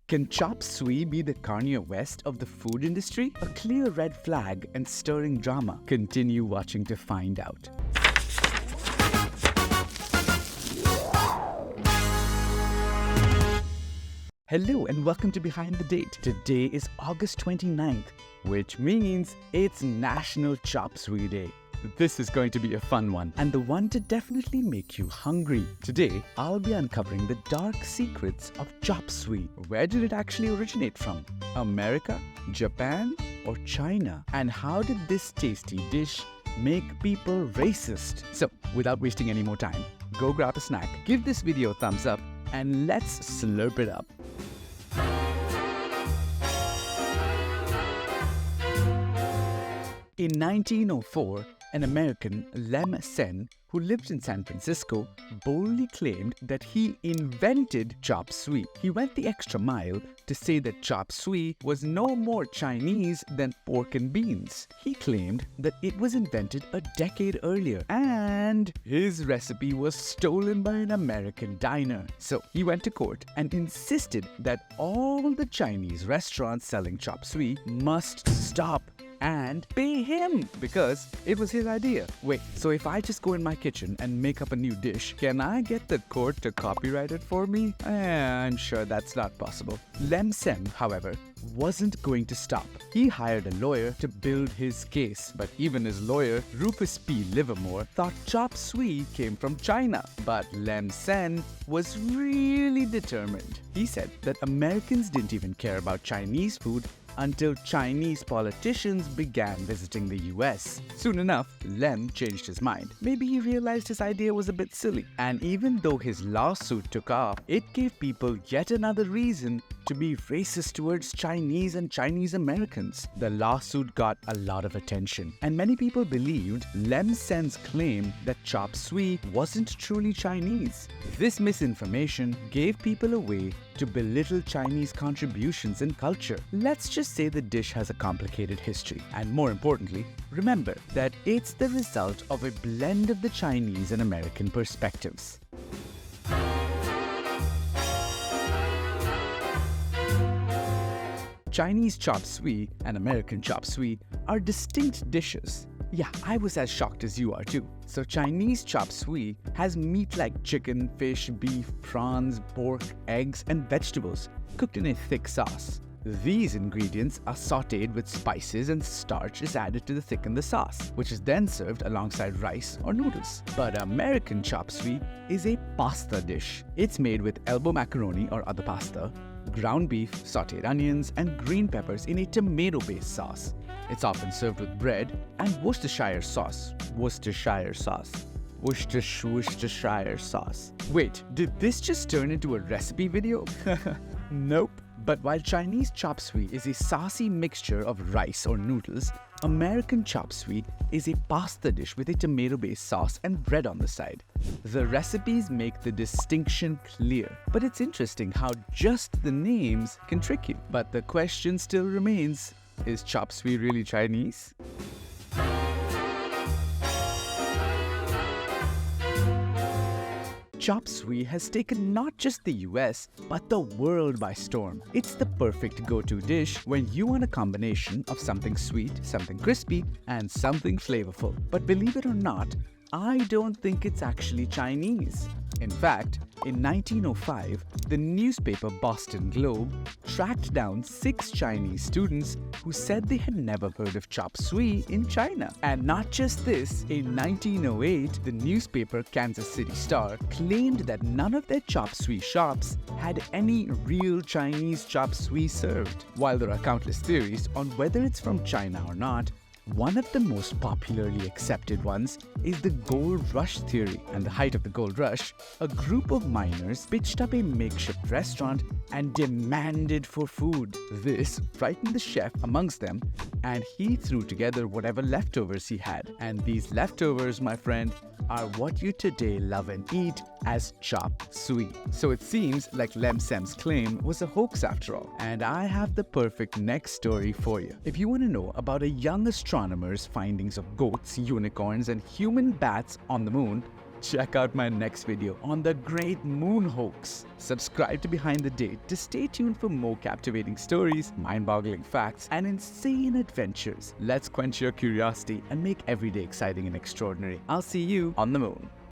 Can chop suey be the Kanye West of the food industry? A clear red flag and stirring drama? Continue watching to find out. Hello and welcome to Behind the Date. Today is August 29th, which means it's National Chop Suey Day. This is going to be a fun one, and the one to definitely make you hungry. Today, I'll be uncovering the dark secrets of chop suey. Where did it actually originate from? America, Japan, or China? And how did this tasty dish make people racist? So, without wasting any more time, go grab a snack, give this video a thumbs up, and let's slurp it up. In 1904, an American, Lem Sen, who lived in San Francisco, boldly claimed that he invented chop suey. He went the extra mile to say that chop suey was no more Chinese than pork and beans. He claimed that it was invented a decade earlier, and his recipe was stolen by an American diner. So he went to court and insisted that all the Chinese restaurants selling chop suey must stop and pay him because it was his idea. Wait, so if I just go in my kitchen and make up a new dish, can I get the court to copyright it for me? I'm sure that's not possible. Lem Sem, however, wasn't going to stop. He hired a lawyer to build his case, but even his lawyer, Rufus P. Livermore, thought chop suey came from China. But Lem Sen was really determined. He said that Americans didn't even care about Chinese food until Chinese politicians began visiting the US. Soon enough, Lem changed his mind. Maybe he realized his idea was a bit silly. And even though his lawsuit took off, it gave people yet another reason to be racist towards Chinese and Chinese Americans. The lawsuit got a lot of attention, and many people believed Lem Sen's claim that chop suey wasn't truly Chinese. This misinformation gave people a way to belittle Chinese contributions in culture. Let's just say the dish has a complicated history, and more importantly, remember that it's the result of a blend of the Chinese and American perspectives. Chinese chop suey and American chop suey are distinct dishes. Yeah, I was as shocked as you are too. So Chinese chop suey has meat like chicken, fish, beef, prawns, pork, eggs, and vegetables cooked in a thick sauce. These ingredients are sautéed with spices and starch is added to thicken the sauce, which is then served alongside rice or noodles. But American chop suey is a pasta dish. It's made with elbow macaroni or other pasta, ground beef, sautéed onions, and green peppers in a tomato-based sauce. It's often served with bread and Worcestershire sauce. Worcestershire sauce. Wait, did this just turn into a recipe video? Nope. But while Chinese chop suey is a saucy mixture of rice or noodles, American chop suey is a pasta dish with a tomato-based sauce and bread on the side. The recipes make the distinction clear, but it's interesting how just the names can trick you. But the question still remains, is chop suey really Chinese? Chop suey has taken not just the US, but the world by storm. It's the perfect go-to dish when you want a combination of something sweet, something crispy, and something flavorful. But believe it or not, I don't think it's actually Chinese. In fact, in 1905, the newspaper Boston Globe tracked down 6 Chinese students who said they had never heard of chop suey in China. And not just this, in 1908, the newspaper Kansas City Star claimed that none of their chop suey shops had any real Chinese chop suey served. While there are countless theories on whether it's from China or not, one of the most popularly accepted ones is the gold rush theory. And the height of the gold rush, a group of miners pitched up a makeshift restaurant and demanded for food. This frightened the chef amongst them, and he threw together whatever leftovers he had. And these leftovers, my friend, are what you today love and eat as chop suey. So it seems like Lem Sem's claim was a hoax after all. And I have the perfect next story for you. If you want to know about a young astronomer's findings of goats, unicorns, and human bats on the moon, check out my next video on the Great Moon Hoax. Subscribe to Behind the Date to stay tuned for more captivating stories, mind-boggling facts, and insane adventures. Let's quench your curiosity and make every day exciting and extraordinary. I'll see you on the moon.